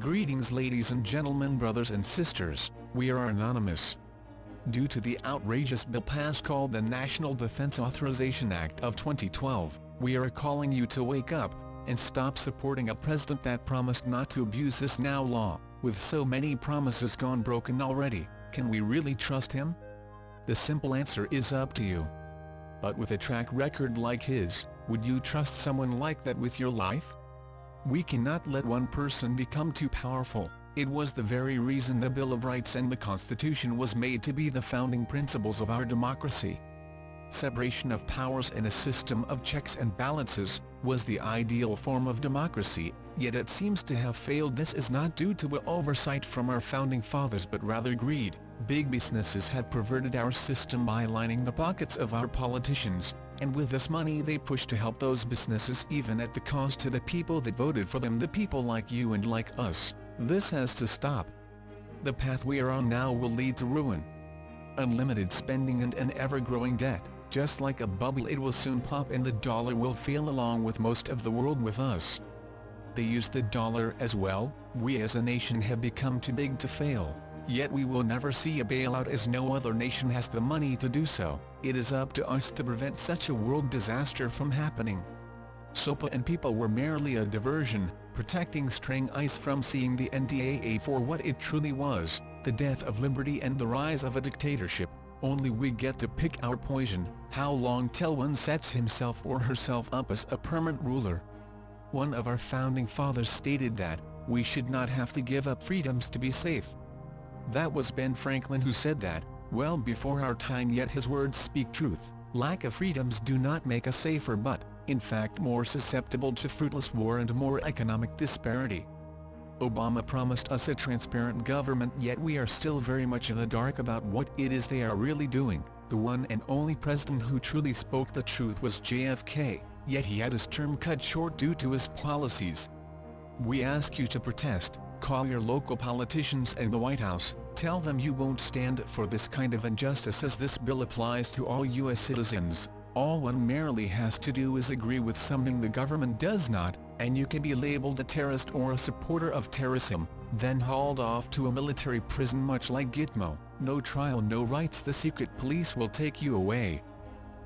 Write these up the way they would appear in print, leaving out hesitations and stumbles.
Greetings ladies and gentlemen, brothers and sisters, we are anonymous. Due to the outrageous bill passed called the National Defense Authorization Act of 2012, we are calling you to wake up and stop supporting a president that promised not to abuse this now law. With so many promises gone broken already, can we really trust him? The simple answer is up to you. But with a track record like his, would you trust someone like that with your life? We cannot let one person become too powerful. It was the very reason the Bill of Rights and the Constitution was made to be the founding principles of our democracy. Separation of powers and a system of checks and balances was the ideal form of democracy, yet it seems to have failed. This is not due to oversight from our founding fathers but rather greed. Big businesses have perverted our system by lining the pockets of our politicians, and with this money they push to help those businesses even at the cost to the people that voted for them, the people like you and like us. This has to stop. The path we are on now will lead to ruin. Unlimited spending and an ever-growing debt. Just like a bubble, it will soon pop and the dollar will fail along with most of the world with us. They use the dollar as well. We as a nation have become too big to fail, yet we will never see a bailout as no other nation has the money to do so. It is up to us to prevent such a world disaster from happening. SOPA and people were merely a diversion, protecting string ice from seeing the NDAA for what it truly was, the death of liberty and the rise of a dictatorship. Only we get to pick our poison. How long till one sets himself or herself up as a permanent ruler? One of our founding fathers stated that we should not have to give up freedoms to be safe. That was Ben Franklin who said that, well before our time, yet his words speak truth. Lack of freedoms do not make us safer but, in fact, more susceptible to fruitless war and more economic disparity. Obama promised us a transparent government, yet we are still very much in the dark about what it is they are really doing. The one and only president who truly spoke the truth was JFK, yet he had his term cut short due to his policies. We ask you to protest. Call your local politicians and the White House, tell them you won't stand for this kind of injustice, as this bill applies to all U.S. citizens. All one merely has to do is agree with something the government does not, and you can be labeled a terrorist or a supporter of terrorism, then hauled off to a military prison much like Gitmo. No trial, no rights, the secret police will take you away.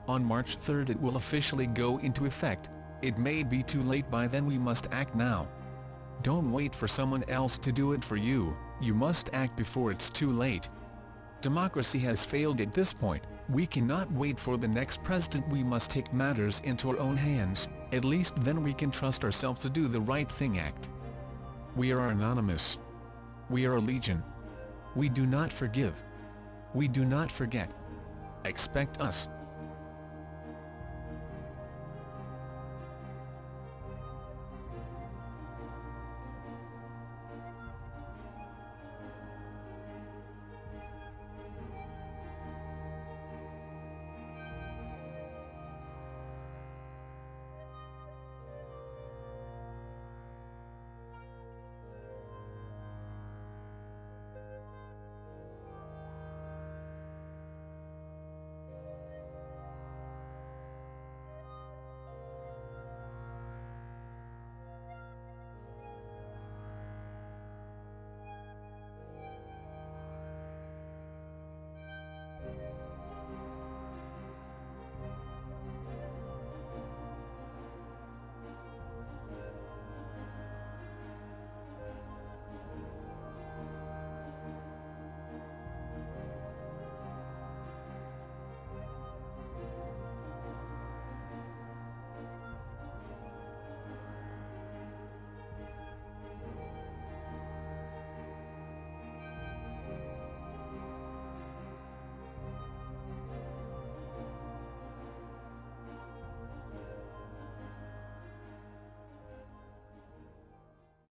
On March 3rd it will officially go into effect. It may be too late by then, we must act now. Don't wait for someone else to do it for you, you must act before it's too late. Democracy has failed at this point. We cannot wait for the next president, we must take matters into our own hands, at least then we can trust ourselves to do the right thing. Act. We are anonymous. We are a legion. We do not forgive. We do not forget. Expect us.